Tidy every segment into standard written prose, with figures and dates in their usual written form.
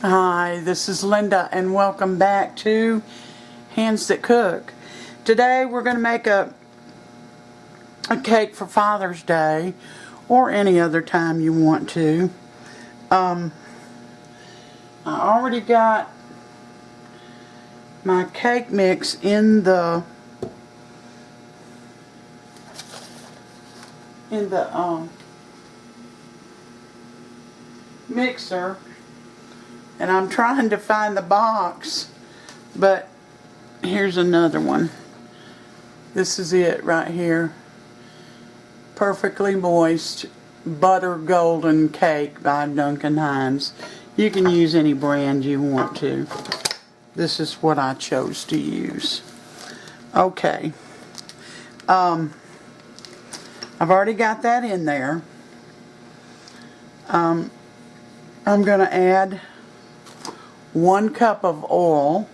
Hi, this is Linda and welcome back to Handsthatcook. Today we're going to make a cake for Father's Day or any other time you want to. I already got my cake mix in the mixer, and I'm trying to find the box, but here's another one. This is it right here. Perfectly Moist Butter Golden Cake by Duncan Hines. You can use any brand you want to. This is what I chose to use. Okay. I've already got that in there. I'm going to add 1 cup of oil,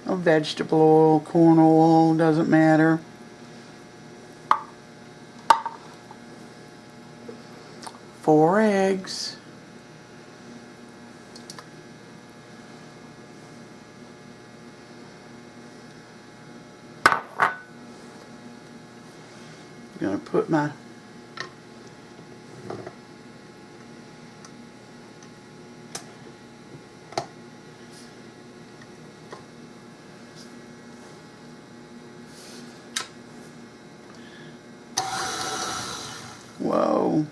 of vegetable oil, corn oil, doesn't matter. 4 eggs. I'm going to put my Whoa.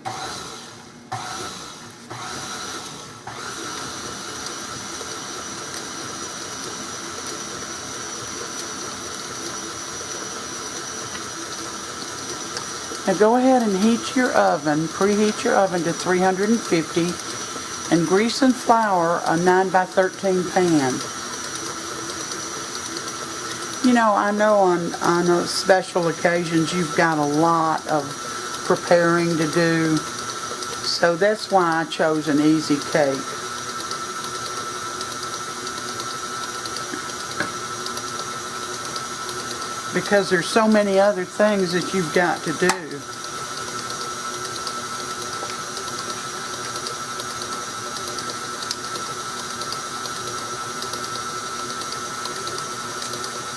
Now go ahead and heat your oven, preheat your oven to 350 and grease and flour a 9x13 pan. You know on special occasions you've got a lot of preparing to do, so that's why I chose an easy cake. Because there's so many other things that you've got to do.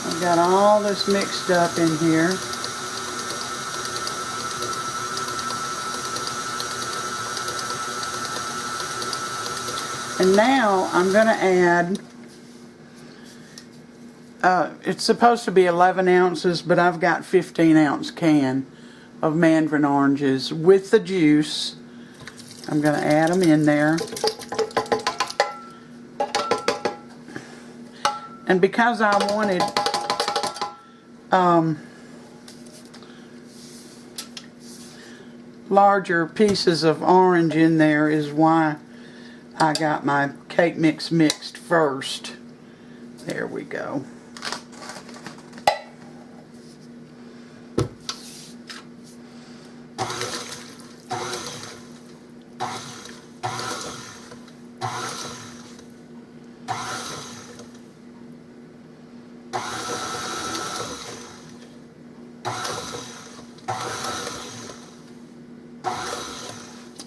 I've got all this mixed up in here. And now I'm going to add, it's supposed to be 11 ounces, but I've got 15-ounce can of Mandarin oranges with the juice. I'm going to add them in there. And because I wanted larger pieces of orange in there is why I got my cake mix mixed first. There we go.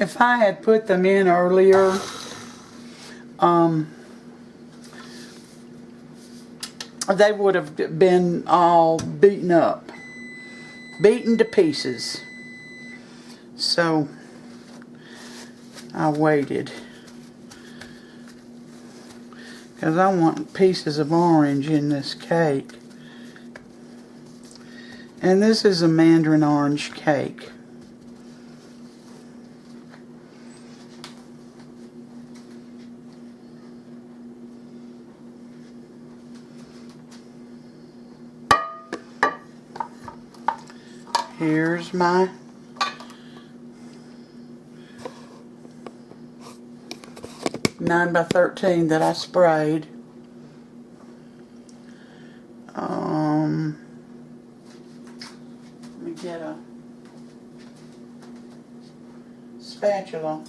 If I had put them in earlier, they would have been all beaten up, beaten to pieces. So I waited because I want pieces of orange in this cake. And this is a Mandarin orange cake. Here's my nine by 13 that I sprayed. Let me get a spatula.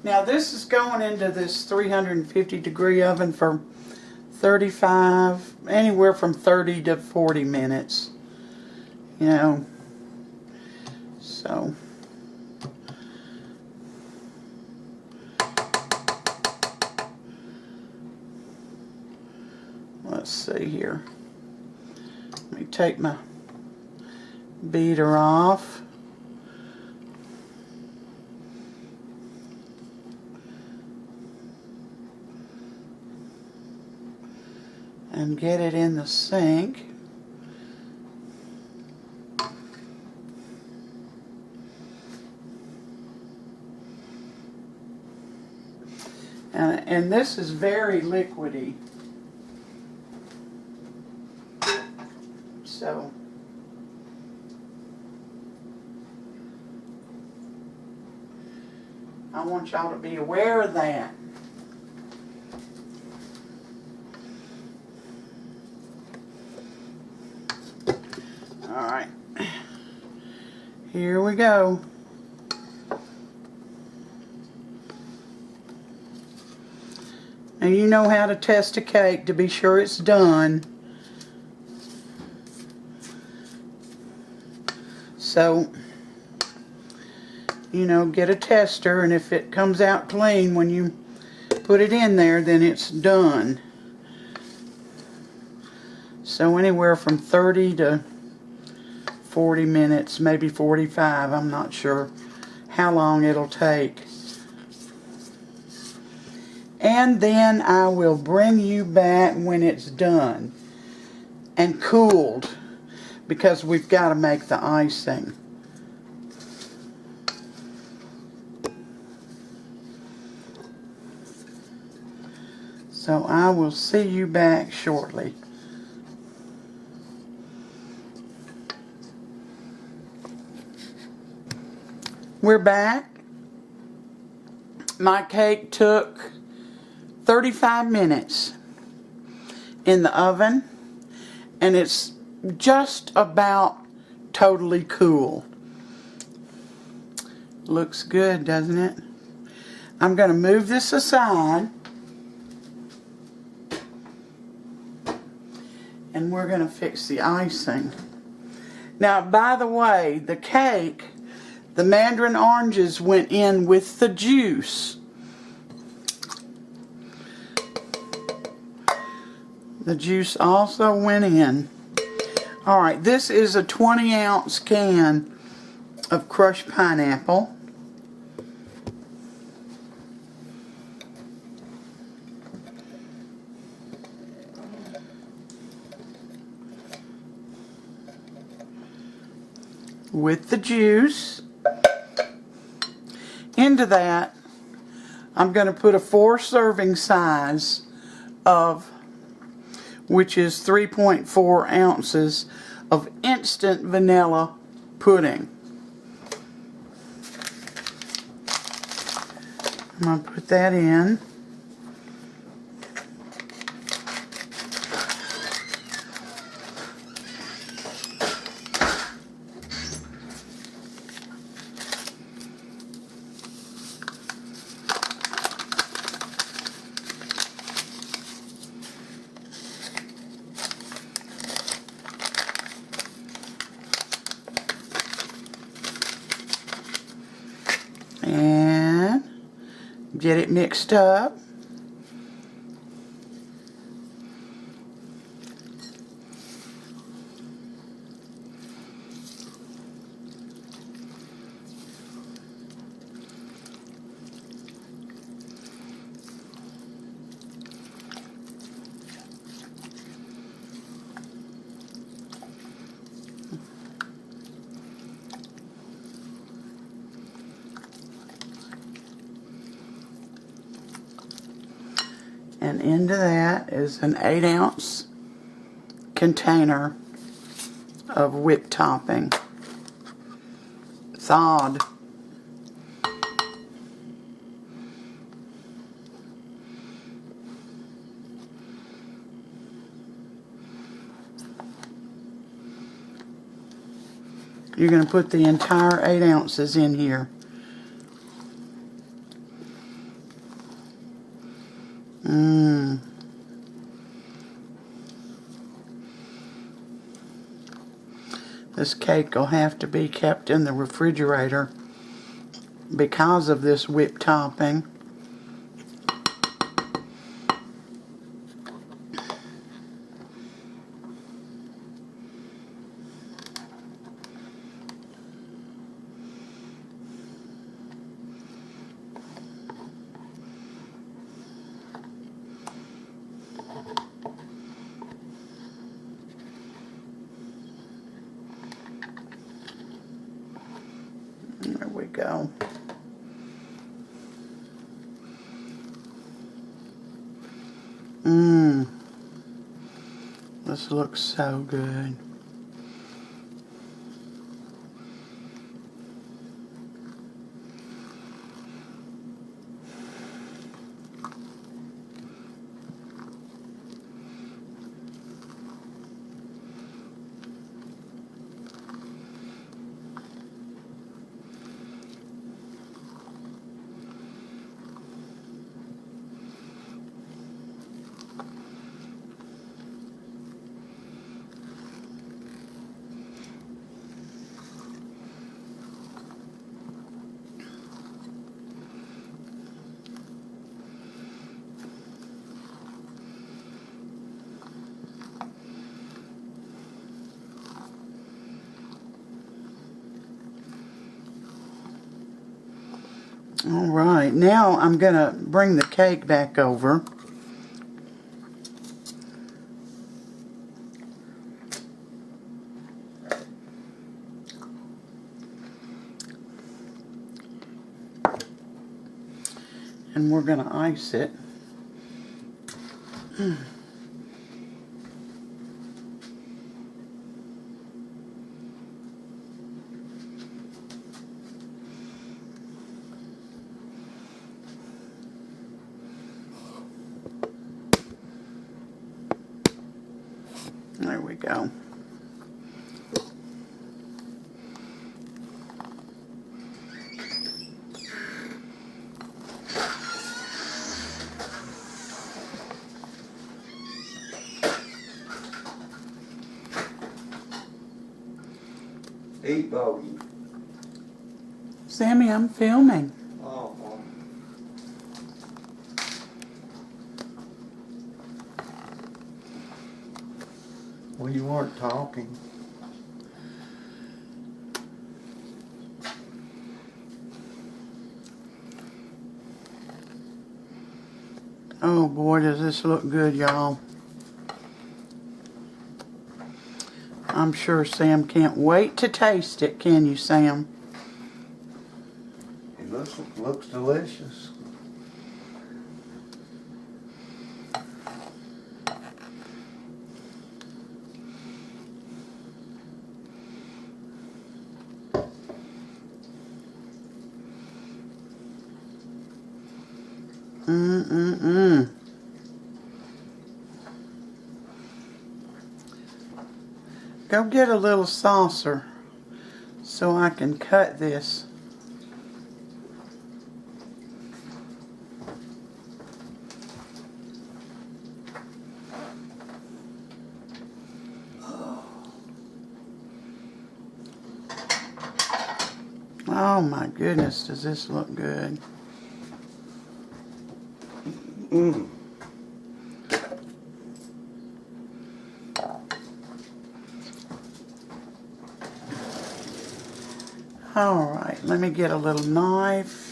Now this is going into this 350-degree oven for 35, anywhere from 30 to 40 minutes. You know, so see here. Let me take my beater off. And get it in the sink. And this is very liquidy. So I want y'all to be aware of that. Alright, here we go. Now you know how to test a cake to be sure it's done. So, you know, get a tester, and if it comes out clean when you put it in there, then it's done. So anywhere from 30 to 40 minutes, maybe 45, I'm not sure how long it'll take. And then I will bring you back when it's done and cooled, because we've got to make the icing. So I will see you back shortly. We're back. My cake took 35 minutes in the oven, and it's just about totally cool. Looks good, doesn't it? I'm going to move this aside, and we're going to fix the icing. Now, by the way, the cake, the Mandarin oranges went in with the juice. The juice also went in. Alright, this is a 20-ounce can of crushed pineapple. With the juice. Into that, I'm going to put a 4 serving size of, which is 3.4 ounces of instant vanilla pudding. I'm going to put that in. And get it mixed up. And into that is an 8-ounce container of whipped topping. Thawed. You're going to put the entire 8 ounces in here. This cake will have to be kept in the refrigerator because of this whipped topping. go. This looks so good. All right, now I'm gonna bring the cake back over. And we're gonna ice it. There we go. Eat, Bogey. Sammy, I'm filming. Oh, well, you weren't talking. Oh boy, does this look good, y'all. I'm sure Sam can't wait to taste it, can you, Sam? It looks delicious. Go get a little saucer so I can cut this. Oh my goodness, does this look good? All right, let me get a little knife.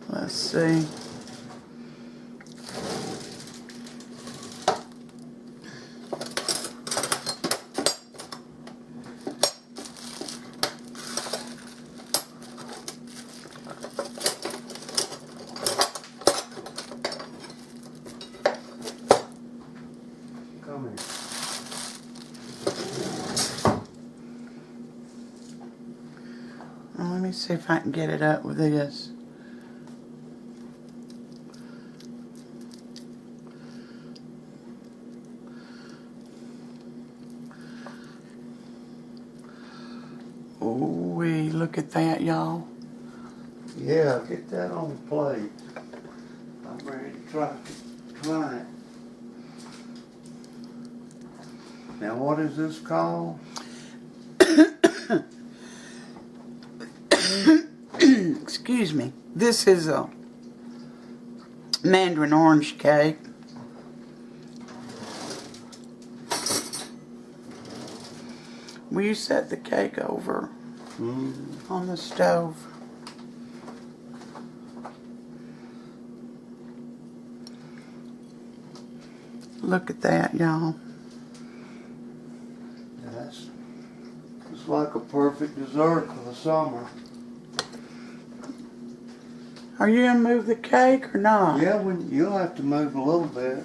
Let's see. Come here. Well, let me see if I can get it up with this. Ooh-wee, look at that, y'all. Yeah, get that on the plate. I'm ready to try it. Now, what is this called? excuse me. This is a Mandarin orange cake. Will you set the cake over on the stove? Look at that, y'all. That's it's like a perfect dessert for the summer. Are you gonna move the cake or not? Yeah, you'll have to move a little bit.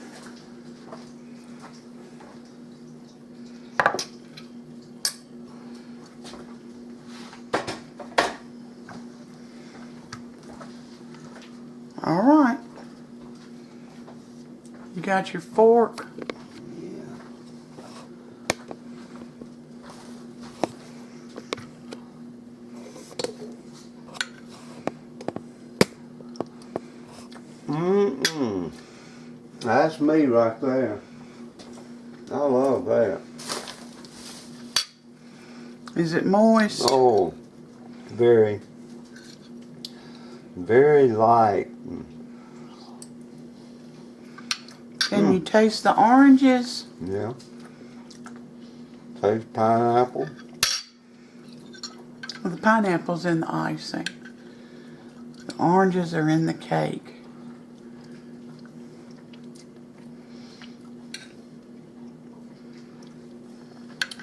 All right. You got your fork? Yeah. That's me right there. I love that. Is it moist? Oh, very, very light. Can you taste the oranges? Yeah. Taste pineapple. Well, the pineapple's in the icing. The oranges are in the cake.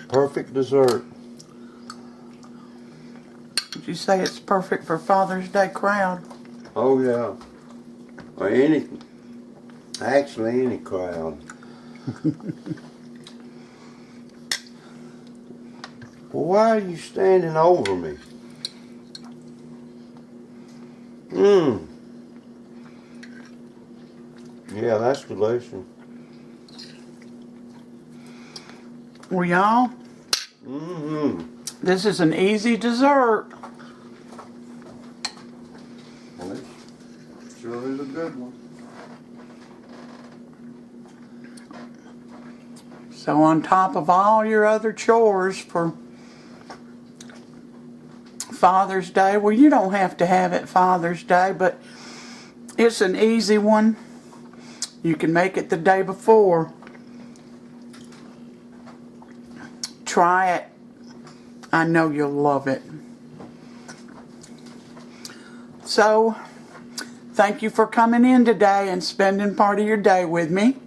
Perfect dessert. Would you say it's perfect for Father's Day crowd? Oh yeah. Or actually any crowd. Well, why are you standing over me? Yeah, that's delicious. Well, y'all, this is an easy dessert. Well, it sure is a good one. So on top of all your other chores for Father's Day, well, you don't have to have it Father's Day, but it's an easy one. You can make it the day before. Try it. I know you'll love it. So, thank you for coming in today and spending part of your day with me.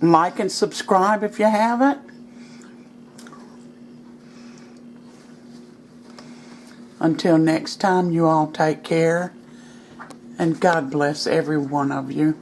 Like and subscribe if you haven't. Until next time, you all take care. And God bless every one of you.